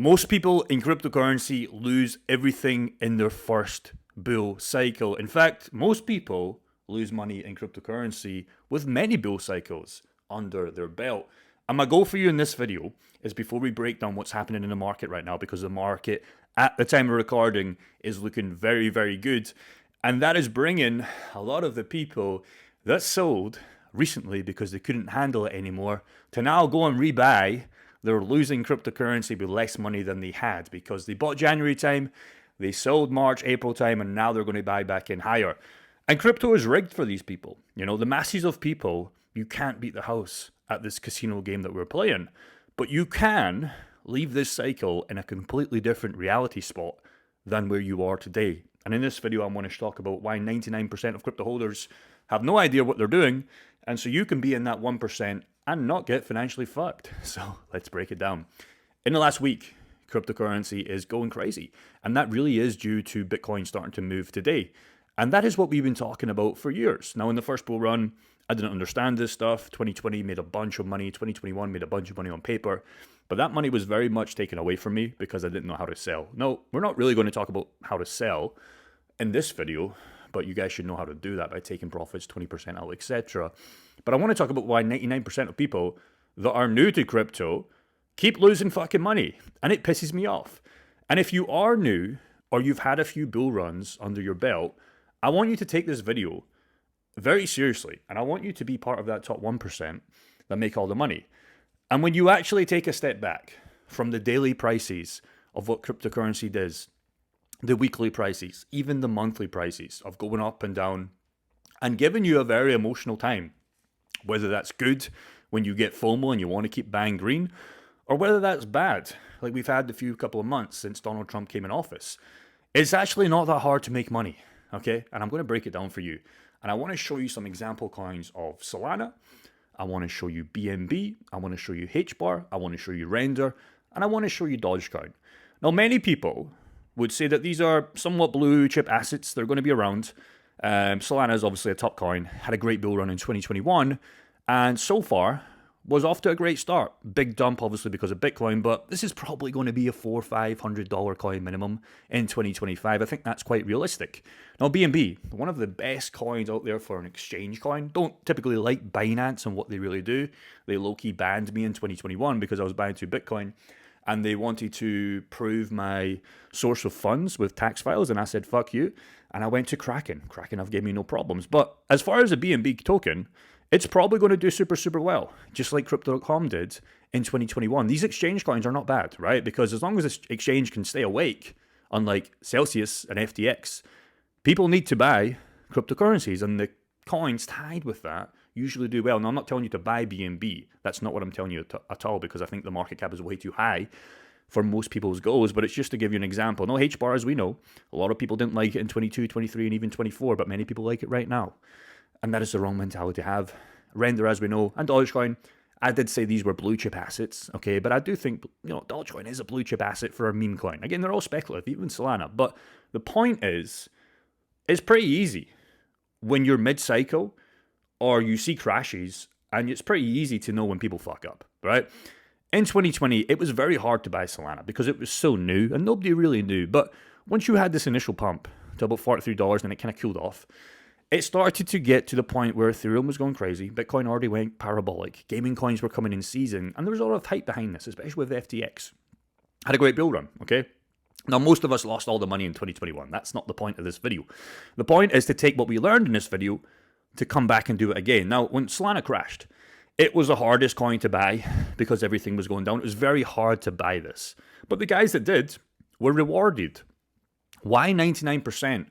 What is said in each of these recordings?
Most people in cryptocurrency lose everything in their first bull cycle. In fact, most people lose money in cryptocurrency with many bull cycles under their belt. And my goal for you in this video is, before we break down what's happening in the market right now, because the market at the time of recording is looking very, very good. And that is bringing a lot of the people that sold recently because they couldn't handle it anymore to now go and rebuy. They're losing cryptocurrency with less money than they had because they bought January time, they sold March, April time, and now they're going to buy back in higher. And crypto is rigged for these people. You know, the masses of people, you can't beat the house at this casino game that we're playing. But you can leave this cycle in a completely different reality spot than where you are today. And in this video, I want to talk about why 99% of crypto holders have no idea what they're doing. And so you can be in that 1% and not get financially fucked. So let's break it down. In the last week, cryptocurrency is going crazy. And that really is due to Bitcoin starting to move today. And that is what we've been talking about for years. Now, in the first bull run, I didn't understand this stuff. 2020 made a bunch of money. 2021 made a bunch of money on paper. But that money was very much taken away from me because I didn't know how to sell. No, we're not really going to talk about how to sell in this video, but you guys should know how to do that by taking profits, 20% out, etc. But I want to talk about why 99% of people that are new to crypto keep losing fucking money. And it pisses me off. And if you are new or you've had a few bull runs under your belt, I want you to take this video very seriously. And I want you to be part of that top 1% that make all the money. And when you actually take a step back from the daily prices of what cryptocurrency does, the weekly prices, even the monthly prices of going up and down, and giving you a very emotional time, whether that's good when you get FOMO and you want to keep buying green, or whether that's bad, like we've had the couple of months since Donald Trump came in office. It's actually not that hard to make money, okay? And I'm going to break it down for you. And I want to show you some example coins of Solana. I want to show you BNB. I want to show you HBAR. I want to show you Render. And I want to show you Dogecoin. Now, many people would say that these are somewhat blue chip assets. They're going to be around. Solana is obviously a top coin. Had a great bull run in 2021. And so far was off to a great start. Big dump, obviously, because of Bitcoin. But this is probably going to be a $400-500 coin minimum in 2025. I think that's quite realistic. Now, BNB, one of the best coins out there for an exchange coin. Don't typically like Binance and what they really do. They low-key banned me in 2021 because I was buying 2 Bitcoin. And they wanted to prove my source of funds with tax files. And I said, fuck you. And I went to Kraken. Kraken have given me no problems. But as far as a BNB token, it's probably going to do super, super well. Just like Crypto.com did in 2021. These exchange coins are not bad, right? Because as long as this exchange can stay awake, unlike Celsius and FTX, people need to buy cryptocurrencies. And the coins tied with that usually do well. Now, I'm not telling you to buy BNB. That's not what I'm telling you at all, because I think the market cap is way too high for most people's goals, but it's just to give you an example. No, HBAR, as we know, a lot of people didn't like it in 22, 23, and even 24, but many people like it right now. And that is the wrong mentality to have. Render, as we know, and Dogecoin, I did say these were blue chip assets, okay, but I do think, Dogecoin is a blue chip asset for a meme coin. Again, they're all speculative, even Solana, but the point is, it's pretty easy when you're mid-cycle or you see crashes, and it's pretty easy to know when people fuck up, right? In 2020, it was very hard to buy Solana because it was so new and nobody really knew. But once you had this initial pump to about $43 and it kind of cooled off, it started to get to the point where Ethereum was going crazy. Bitcoin already went parabolic. Gaming coins were coming in season. And there was a lot of hype behind this, especially with FTX. Had a great bull run, okay? Now, most of us lost all the money in 2021. That's not the point of this video. The point is to take what we learned in this video to come back and do it again. Now, when Solana crashed, it was the hardest coin to buy because everything was going down. It was very hard to buy this. But the guys that did were rewarded. Why 99%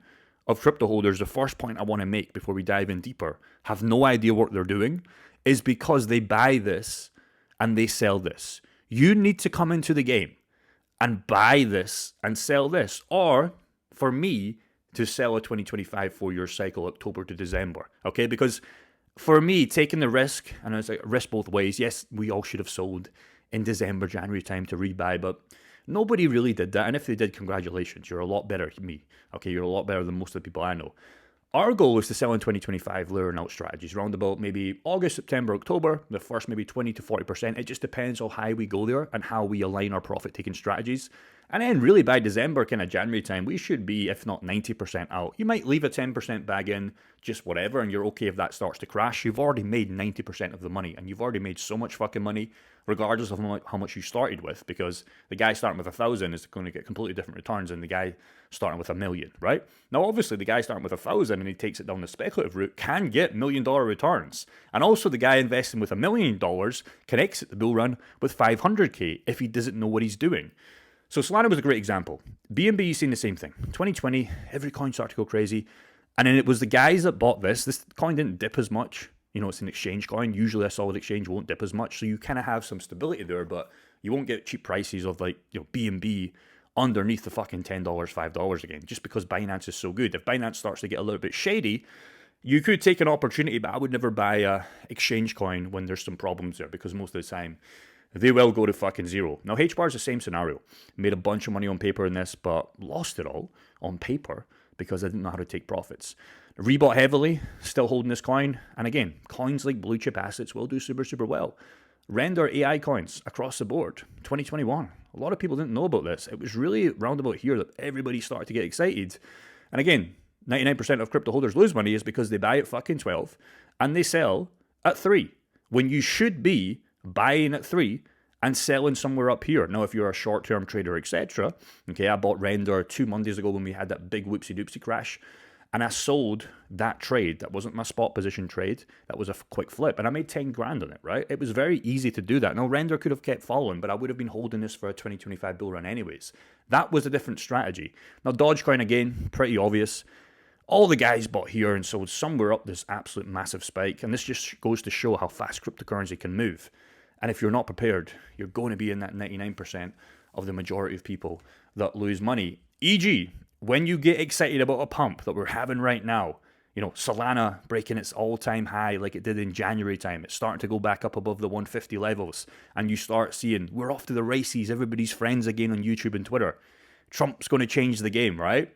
of crypto holders, the first point I want to make before we dive in deeper, have no idea what they're doing, is because they buy this and they sell this. You need to come into the game and buy this and sell this. Or, for me, to sell a 2025 4-year cycle, October to December. Okay, because for me, taking the risk, and it's like risk both ways. Yes, we all should have sold in December, January time to rebuy, but nobody really did that. And if they did, congratulations. You're a lot better than me. Okay, you're a lot better than most of the people I know. Our goal is to sell in 2025 lure and out strategies, around about maybe August, September, October, the first maybe 20 to 40%. It just depends on how high we go there and how we align our profit-taking strategies. And then really by December, kind of January time, we should be, if not 90% out. You might leave a 10% bag in, just whatever, and you're okay if that starts to crash. You've already made 90% of the money, and you've already made so much fucking money, regardless of how much you started with, because the guy starting with 1,000 is going to get completely different returns than the guy starting with 1,000,000, right? Now, obviously, the guy starting with 1,000 and he takes it down the speculative route can get $1 million returns. And also, the guy investing with $1 million can exit the bull run with 500K if he doesn't know what he's doing. So Solana was a great example. BNB seen the same thing. 2020, every coin started to go crazy. And then it was the guys that bought this. This coin didn't dip as much. You know, it's an exchange coin. Usually a solid exchange won't dip as much. So you kind of have some stability there, but you won't get cheap prices of like, you know, BNB underneath the fucking $10, $5 again, just because Binance is so good. If Binance starts to get a little bit shady, you could take an opportunity, but I would never buy a exchange coin when there's some problems there, because most of the time they will go to fucking zero. Now, HBAR is the same scenario. Made a bunch of money on paper in this, but lost it all on paper because I didn't know how to take profits. Rebought heavily, still holding this coin. And again, coins like blue chip assets will do super, super well. Render AI coins across the board, 2021. A lot of people didn't know about this. It was really roundabout here that everybody started to get excited. And again, 99% of crypto holders lose money is because they buy at fucking 12 and they sell at 3. When you should be buying at 3 and selling somewhere up here. Now, if you're a short-term trader, etc., okay, I bought Render 2 Mondays ago when we had that big whoopsie-doopsie crash, and I sold that trade. That wasn't my spot position trade. That was a quick flip, and I made 10 grand on it, right? It was very easy to do that. Now, Render could have kept following, but I would have been holding this for a 2025 bull run anyways. That was a different strategy. Now, Dogecoin, again, pretty obvious. All the guys bought here and sold somewhere up this absolute massive spike, and this just goes to show how fast cryptocurrency can move. And if you're not prepared, you're going to be in that 99% of the majority of people that lose money. E.g., when you get excited about a pump that we're having right now, you know, Solana breaking its all-time high like it did in January time, it's starting to go back up above the 150 levels, and you start seeing, we're off to the races, everybody's friends again on YouTube and Twitter. Trump's going to change the game, right?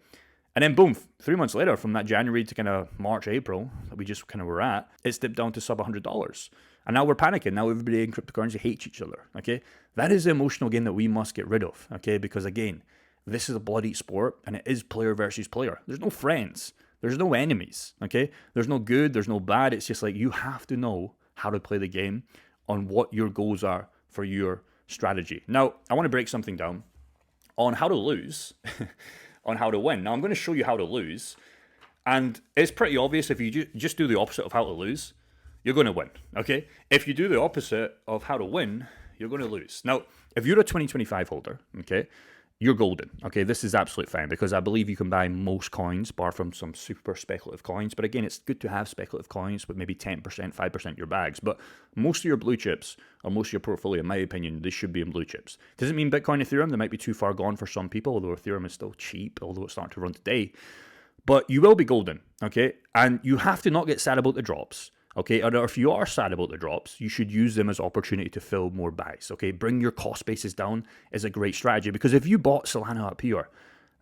And then boom, 3 months later, from that January to kind of March, April, that we just kind of were at, it's dipped down to sub $100. And now we're panicking. Now everybody in cryptocurrency hates each other, okay? That is the emotional game that we must get rid of, okay? Because again, this is a bloody sport, and it is player versus player. There's no friends. There's no enemies, okay? There's no good, there's no bad. It's just like you have to know how to play the game on what your goals are for your strategy. Now, I want to break something down on how to lose, on how to win. Now, I'm going to show you how to lose, and it's pretty obvious if you just do the opposite of how to lose, you're going to win, okay? If you do the opposite of how to win, you're going to lose. Now, if you're a 2025 holder, okay, you're golden, okay? This is absolutely fine because I believe you can buy most coins, bar from some super speculative coins. But again, it's good to have speculative coins with maybe 10%, 5% your bags. But most of your blue chips, or most of your portfolio, in my opinion, they should be in blue chips. Doesn't mean Bitcoin, Ethereum, they might be too far gone for some people, although Ethereum is still cheap, although it's starting to run today. But you will be golden, okay? And you have to not get sad about the drops. Okay, or if you are sad about the drops, you should use them as opportunity to fill more buys. Okay, bring your cost bases down is a great strategy, because if you bought Solana up here,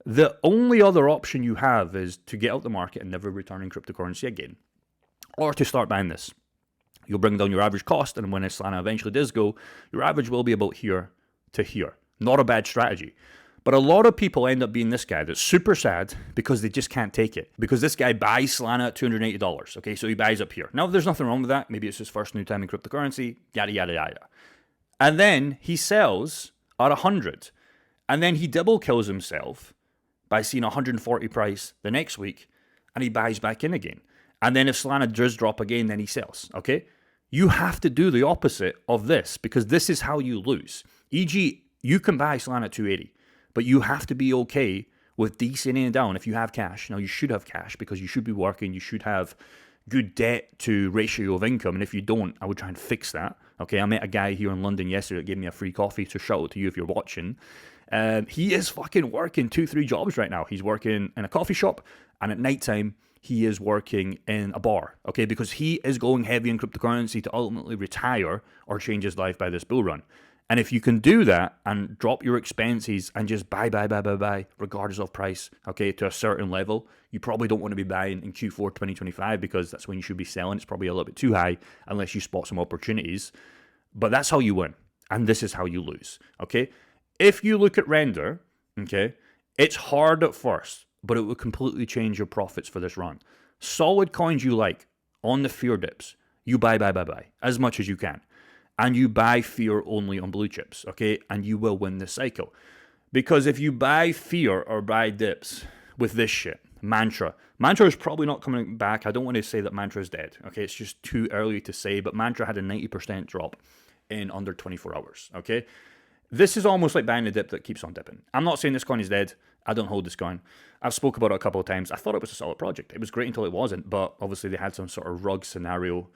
the only other option you have is to get out the market and never return in cryptocurrency again, or to start buying this. You'll bring down your average cost, and when Solana eventually does go, your average will be about here to here. Not a bad strategy. But a lot of people end up being this guy that's super sad because they just can't take it. Because this guy buys Solana at $280. Okay, so he buys up here. Now, there's nothing wrong with that. Maybe it's his first new time in cryptocurrency, yada, yada, yada. And then he sells at 100. And then he double kills himself by seeing 140 price the next week, and he buys back in again. And then if Solana does drop again, then he sells, okay? You have to do the opposite of this, because this is how you lose. E.g., you can buy Solana at 280. But you have to be okay with descending it down if you have cash. Now, you should have cash because you should be working. You should have good debt to ratio of income. And if you don't, I would try and fix that. Okay, I met a guy here in London yesterday that gave me a free coffee, so shout out to you if you're watching. He is fucking working 2-3 jobs right now. He's working in a coffee shop, and at nighttime, he is working in a bar. Okay, because he is going heavy in cryptocurrency to ultimately retire or change his life by this bull run. And if you can do that and drop your expenses and just buy, regardless of price, okay, to a certain level, you probably don't want to be buying in Q4 2025 because that's when you should be selling. It's probably a little bit too high unless you spot some opportunities. But that's how you win. And this is how you lose, okay? If you look at render, okay, it's hard at first, but it will completely change your profits for this run. Solid coins you like on the fear dips, you buy as much as you can. And you buy fear only on blue chips, okay? And you will win this cycle. Because if you buy fear or buy dips with this shit, Mantra is probably not coming back. I don't want to say that Mantra is dead, okay? It's just too early to say, but Mantra had a 90% drop in under 24 hours, okay? This is almost like buying a dip that keeps on dipping. I'm not saying this coin is dead. I don't hold this coin. I've spoke about it a couple of times. I thought it was a solid project. It was great until it wasn't, but obviously they had some sort of rug scenario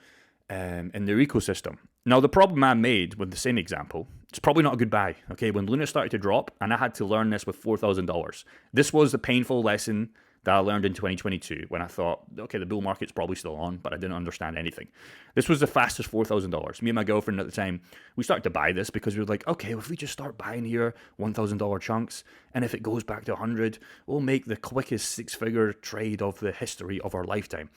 in their ecosystem. Now, the problem I made with the same example, it's probably not a good buy, okay? When Luna started to drop, and I had to learn this with $4,000. This was the painful lesson that I learned in 2022 when I thought, okay, the bull market's probably still on, but I didn't understand anything. This was the fastest $4,000. Me and my girlfriend at the time, we started to buy this because we were like, okay, if we just start buying here $1,000 chunks, and if it goes back to 100, we'll make the quickest six-figure trade of the history of our lifetime.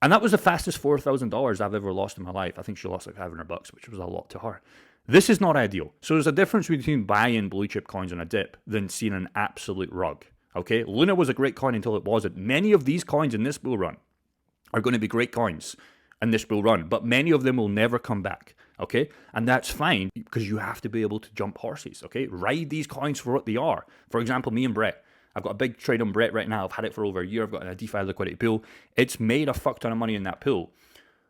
And that was the fastest $4,000 I've ever lost in my life. I think she lost like $500, which was a lot to her. This is not ideal. So there's a difference between buying blue chip coins on a dip than seeing an absolute rug. Okay, Luna was a great coin until it wasn't. Many of these coins in this bull run are going to be great coins in this bull run, but many of them will never come back. Okay, and that's fine because you have to be able to jump horses. Okay, ride these coins for what they are. For example, me and Brett. I've got a big trade on Brett right now. I've had it for over a year. I've got a DeFi liquidity pool. It's made a fuck ton of money in that pool.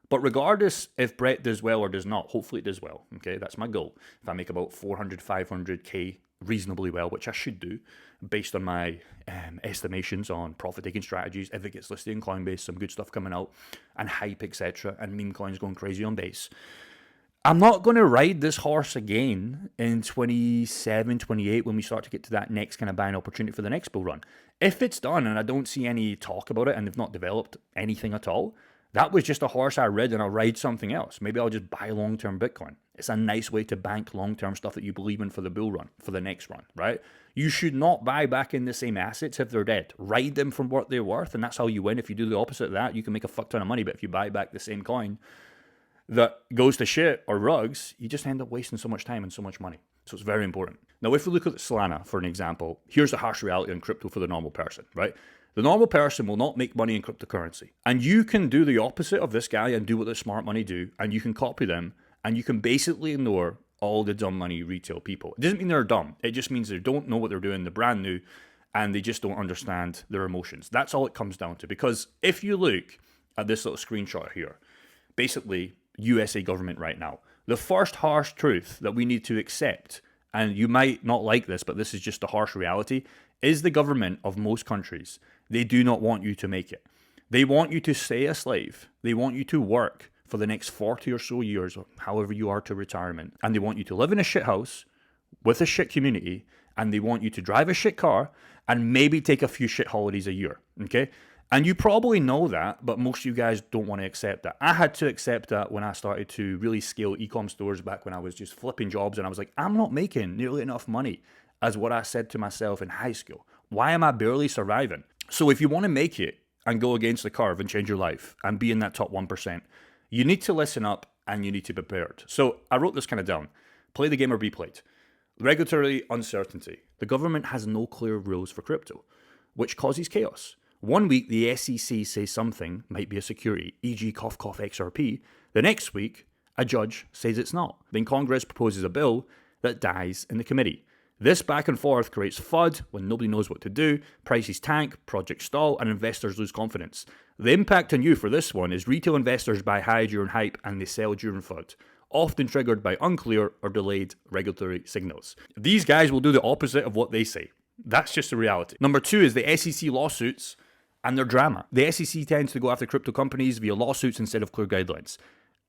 But regardless if Brett does well or does not, hopefully it does well. Okay, that's my goal. If I make about 400, 500K reasonably well, which I should do, based on my estimations on profit-taking strategies, if it gets listed in Coinbase, some good stuff coming out, and hype, etc., and meme coins going crazy on base. I'm not going to ride this horse again in 27, 28 when we start to get to that next kind of buying opportunity for the next bull run. If it's done and I don't see any talk about it and they've not developed anything at all, that was just a horse I rid and I'll ride something else. Maybe I'll just buy long-term Bitcoin. It's a nice way to bank long-term stuff that you believe in for the bull run, for the next run, right? You should not buy back in the same assets if they're dead. Ride them from what they're worth, and that's how you win. If you do the opposite of that, you can make a fuck ton of money, but if you buy back the same coin that goes to shit or rugs, you just end up wasting so much time and so much money. So it's very important. Now, if we look at Solana for an example, here's the harsh reality on crypto for the normal person, right? The normal person will not make money in cryptocurrency. And you can do the opposite of this guy and do what the smart money do, and you can copy them, and you can basically ignore all the dumb money retail people. It doesn't mean they're dumb. It just means they don't know what they're doing, they're brand new, and they just don't understand their emotions. That's all it comes down to. Because if you look at this little screenshot here, basically, USA government right now. The first harsh truth that we need to accept, and you might not like this, but this is just a harsh reality, is the government of most countries. They do not want you to make it. They want you to stay a slave. They want you to work for the next 40 or so years, or however you are to retirement. And they want you to live in a shit house with a shit community, and they want you to drive a shit car and maybe take a few shit holidays a year, okay? And you probably know that, but most of you guys don't want to accept that. I had to accept that when I started to really scale e-com stores back when I was just flipping jobs, and I was like, I'm not making nearly enough money as what I said to myself in high school. Why am I barely surviving? So if you want to make it and go against the curve and change your life and be in that top 1%, you need to listen up and you need to be prepared. So I wrote this kind of down. Play the game or be played. Regulatory uncertainty. The government has no clear rules for crypto, which causes chaos. 1 week, the SEC says something might be a security, e.g. cough cough XRP. The next week, a judge says it's not. Then Congress proposes a bill that dies in the committee. This back and forth creates FUD when nobody knows what to do, prices tank, projects stall, and investors lose confidence. The impact on you for this one is retail investors buy high during hype and they sell during FUD, often triggered by unclear or delayed regulatory signals. These guys will do the opposite of what they say. That's just the reality. Number 2 is the SEC lawsuits and their drama. The SEC tends to go after crypto companies via lawsuits instead of clear guidelines.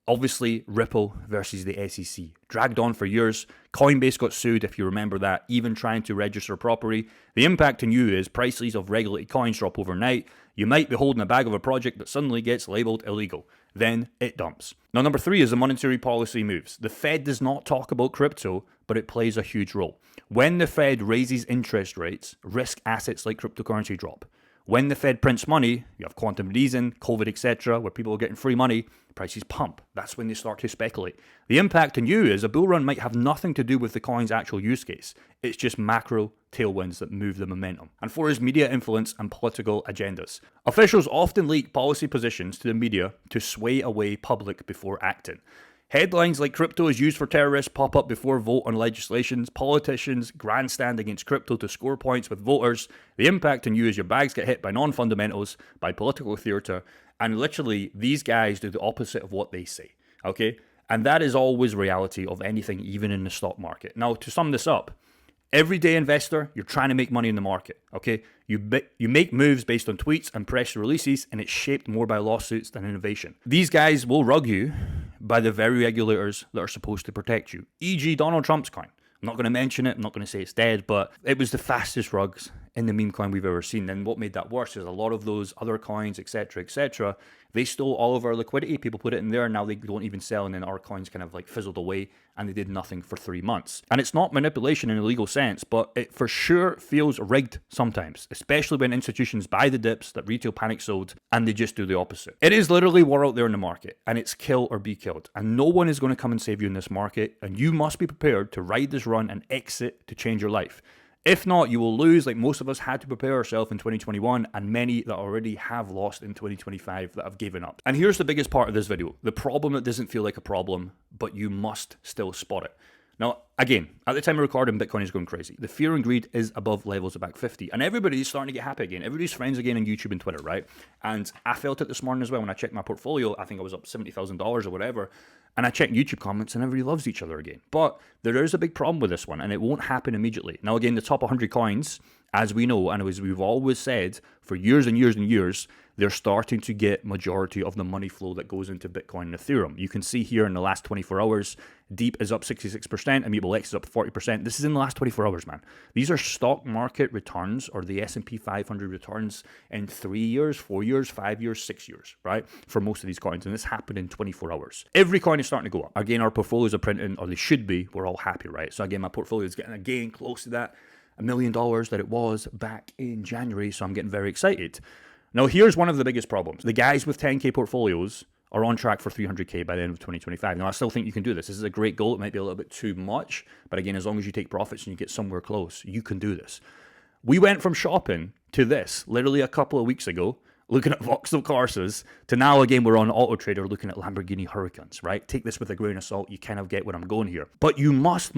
Obviously, Ripple versus the SEC. Dragged on for years. Coinbase got sued, if you remember that, even trying to register properly. The impact on you is prices of regulated coins drop overnight. You might be holding a bag of a project that suddenly gets labeled illegal. Then it dumps. Now, number 3 is the monetary policy moves. The Fed does not talk about crypto, but it plays a huge role. When the Fed raises interest rates, risk assets like cryptocurrency drop. When the Fed prints money, you have quantum easing, COVID, etc., where people are getting free money, prices pump. That's when they start to speculate. The impact on you is a bull run might have nothing to do with the coin's actual use case. It's just macro tailwinds that move the momentum. And 4 is media influence and political agendas. Officials often leak policy positions to the media to sway away public before acting. Headlines like crypto is used for terrorists pop up before vote on legislations. Politicians grandstand against crypto to score points with voters. The impact on you is your bags get hit by non-fundamentals, by political theatre, and literally these guys do the opposite of what they say, okay? And that is always reality of anything, even in the stock market. Now, to sum this up, everyday investor, you're trying to make money in the market, okay? You make moves based on tweets and press releases, and it's shaped more by lawsuits than innovation. These guys will rug you by the very regulators that are supposed to protect you, e.g. Donald Trump's coin. I'm not going to mention it, I'm not going to say it's dead, but it was the fastest rugs in the meme coin we've ever seen. And what made that worse is a lot of those other coins, etc., they stole all of our liquidity. People put it in there, and now they don't even sell, and then our coins kind of like fizzled away, and they did nothing for 3 months. And it's not manipulation in a legal sense, but it for sure feels rigged sometimes, especially when institutions buy the dips that retail panic sold, and they just do the opposite. It is literally war out there in the market, and it's kill or be killed. And no one is going to come and save you in this market, and you must be prepared to ride this run and exit to change your life. If not, you will lose like most of us had to prepare ourselves in 2021, and many that already have lost in 2025 that have given up. And here's the biggest part of this video, the problem that doesn't feel like a problem, but you must still spot it. Now, again, at the time of recording, Bitcoin is going crazy. The fear and greed is above levels of back 50. And everybody's starting to get happy again. Everybody's friends again on YouTube and Twitter, right? And I felt it this morning as well when I checked my portfolio. I think I was up $70,000 or whatever. And I checked YouTube comments and everybody loves each other again. But there is a big problem with this one, and it won't happen immediately. Now, again, the top 100 coins, as we know, and as we've always said for years and years and years, they're starting to get majority of the money flow that goes into Bitcoin and Ethereum. You can see here in the last 24 hours, Deep is up 66%, Immutable X is up 40%. This is in the last 24 hours, man. These are stock market returns, or the S&P 500 returns in 3 years, 4 years, 5 years, 6 years, right? For most of these coins, and this happened in 24 hours. Every coin is starting to go up. Again, our portfolios are printing, or they should be. We're all happy, right? So again, my portfolio is getting again close to that $1 million that it was back in January, so I'm getting very excited. Now, here's one of the biggest problems. The guys with 10K portfolios are on track for 300K by the end of 2025. Now, I still think you can do this. This is a great goal. It might be a little bit too much, but again, as long as you take profits and you get somewhere close, you can do this. We went from shopping to this literally a couple of weeks ago, looking at Vauxhall Corsas, to now again we're on Auto Trader looking at Lamborghini Hurricanes, right? Take this with a grain of salt, you kind of get what I'm going here. But you must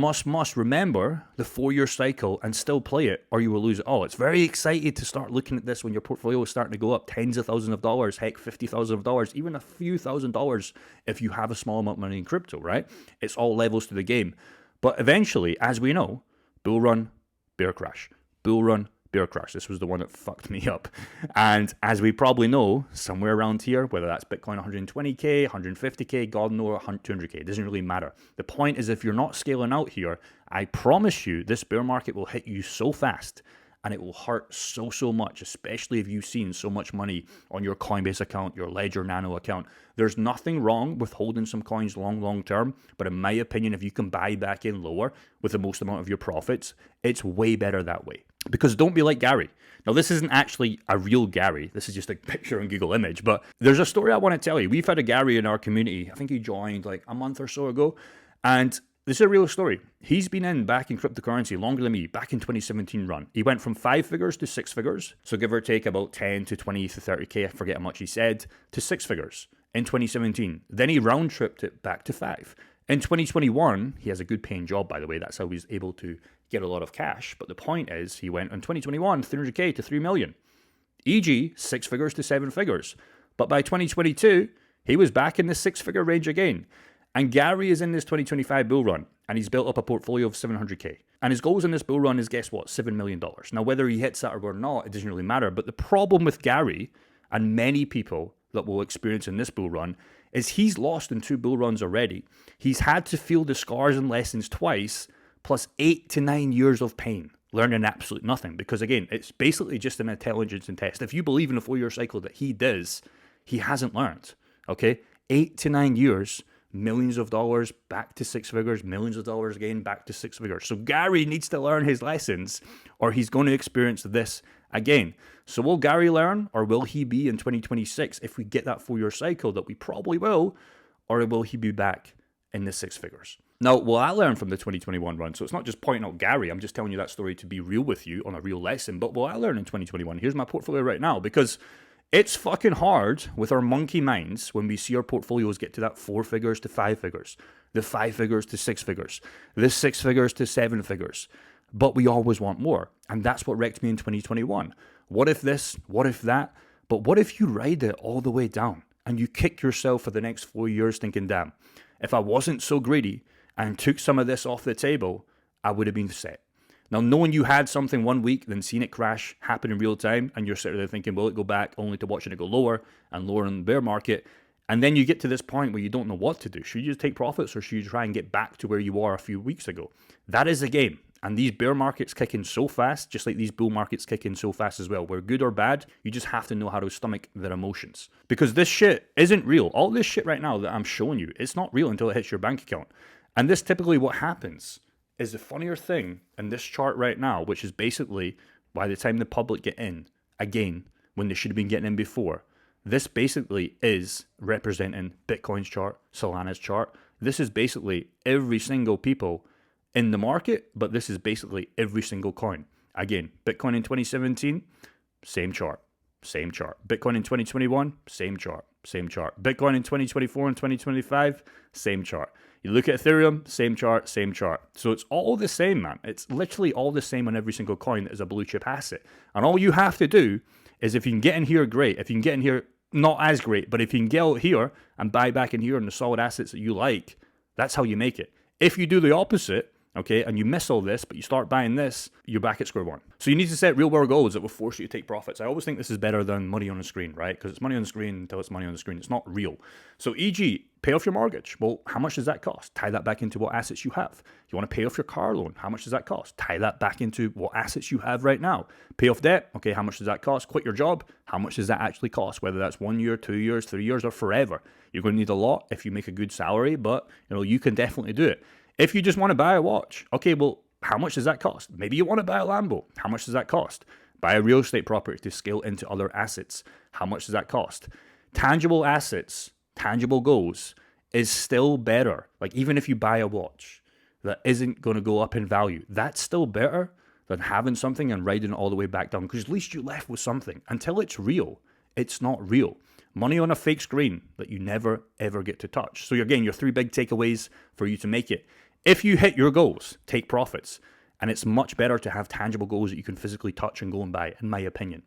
remember the 4-year cycle and still play it, or you will lose it all. It's very exciting to start looking at this when your portfolio is starting to go up tens of thousands of dollars, heck, $50,000, even a few $1,000s if you have a small amount of money in crypto, right? It's all levels to the game. But eventually, as we know, bull run, bear crash, bull run, bear crash. This was the one that fucked me up. And as we probably know, somewhere around here, whether that's Bitcoin 120K, 150K, God knows, 200K, it doesn't really matter. The point is, if you're not scaling out here, I promise you this bear market will hit you so fast and it will hurt so much, especially if you've seen so much money on your Coinbase account, your Ledger Nano account. There's nothing wrong with holding some coins long term, but in my opinion, if you can buy back in lower with the most amount of your profits, it's way better that way. Because don't be like Gary. Now, this isn't actually a real Gary. This is just a picture on Google Image. But there's a story I want to tell you. We've had a Gary in our community. I think he joined like a month or so ago. And this is a real story. He's been back in cryptocurrency longer than me, back in 2017 run. He went from 5 figures to 6 figures. So give or take about 10 to 20 to 30K, I forget how much he said, to 6 figures in 2017. Then he round tripped it back to 5. In 2021, he has a good paying job, by the way. That's how he's able to get a lot of cash. But the point is, he went in 2021, 300K to 3 million. E.g., 6 figures to 7 figures. But by 2022, he was back in the 6-figure range again. And Gary is in this 2025 bull run, and he's built up a portfolio of 700K. And his goals in this bull run is, guess what, $7 million. Now, whether he hits that or not, it doesn't really matter. But the problem with Gary, and many people that will experience in this bull run, is he's lost in 2 bull runs already. He's had to feel the scars and lessons twice, plus 8 to 9 years of pain, learning absolutely nothing. Because again, it's basically just an intelligence and test. If you believe in a 4-year cycle that he does, he hasn't learned, okay? 8 to 9 years, millions of dollars back to 6 figures, millions of dollars again back to 6 figures. So Gary needs to learn his lessons or he's going to experience this again. So will Gary learn, or will he be in 2026 if we get that 4-year cycle that we probably will, or will he be back in the 6 figures? Now, will I learn from the 2021 run? So it's not just pointing out Gary. I'm just telling you that story to be real with you on a real lesson. But will I learn in 2021? Here's my portfolio right now, because it's fucking hard with our monkey minds when we see our portfolios get to that 4 figures to 5 figures, the 5 figures to 6 figures, the 6 figures to 7 figures. But we always want more. And that's what wrecked me in 2021. What if this? What if that? But what if you ride it all the way down and you kick yourself for the next 4 years thinking, damn, if I wasn't so greedy and took some of this off the table, I would have been set. Now, knowing you had something 1 week, then seeing it crash happen in real time, and you're sitting there thinking, will it go back, only to watching it go lower and lower in the bear market, and then you get to this point where you don't know what to do. Should you just take profits, or should you try and get back to where you were a few weeks ago? That is the game. And these bear markets kick in so fast, just like these bull markets kick in so fast as well. Where good or bad, you just have to know how to stomach their emotions. Because this shit isn't real. All this shit right now that I'm showing you, it's not real until it hits your bank account. And this typically what happens is the funnier thing in this chart right now, which is basically by the time the public get in, again, when they should have been getting in before, this basically is representing Bitcoin's chart, Solana's chart. This is basically every single people in the market, but this is basically every single coin. Again, Bitcoin in 2017, same chart, same chart. Bitcoin in 2021, same chart, same chart. Bitcoin in 2024 and 2025, same chart. You look at Ethereum, same chart, same chart. So it's all the same, man. It's literally all the same on every single coin that is a blue chip asset. And all you have to do is, if you can get in here, great. If you can get in here, not as great. But if you can get out here and buy back in here on the solid assets that you like, that's how you make it. If you do the opposite, okay, and you miss all this, but you start buying this, you're back at square one. So you need to set real world goals that will force you to take profits. I always think this is better than money on the screen, right? Because it's money on the screen until it's money on the screen. It's not real. So e.g., pay off your mortgage. Well, how much does that cost? Tie that back into what assets you have. You want to pay off your car loan. How much does that cost? Tie that back into what assets you have right now. Pay off debt. Okay, how much does that cost? Quit your job. How much does that actually cost? Whether that's 1 year, 2 years, 3 years, or forever. You're going to need a lot if you make a good salary, but you can definitely do it. If you just want to buy a watch, okay, well, how much does that cost? Maybe you want to buy a Lambo. How much does that cost? Buy a real estate property to scale into other assets. How much does that cost? Tangible assets, tangible goals is still better. Like, even if you buy a watch that isn't going to go up in value, that's still better than having something and riding it all the way back down, because at least you're left with something. Until it's real, it's not real. Money on a fake screen that you never, ever get to touch. So again, your 3 big takeaways for you to make it. If you hit your goals, take profits. And it's much better to have tangible goals that you can physically touch and go and buy, in my opinion.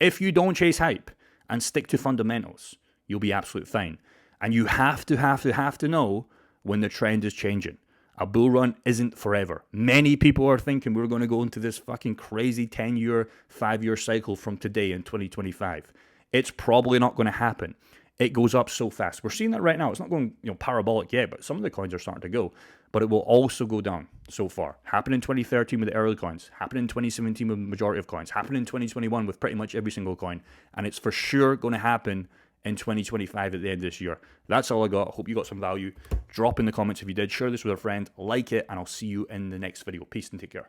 If you don't chase hype and stick to fundamentals, you'll be absolutely fine. And you have to know when the trend is changing. A bull run isn't forever. Many people are thinking we're going to go into this fucking crazy 10-year, 5-year cycle from today in 2025. It's probably not going to happen. It goes up so fast. We're seeing that right now. It's not going parabolic yet, but some of the coins are starting to go. But it will also go down so far. Happened in 2013 with the early coins. Happened in 2017 with the majority of coins. Happened in 2021 with pretty much every single coin. And it's for sure going to happen in 2025 at the end of this year. That's all I got. I hope you got some value. Drop in the comments if you did. Share this with a friend. Like it. And I'll see you in the next video. Peace and take care.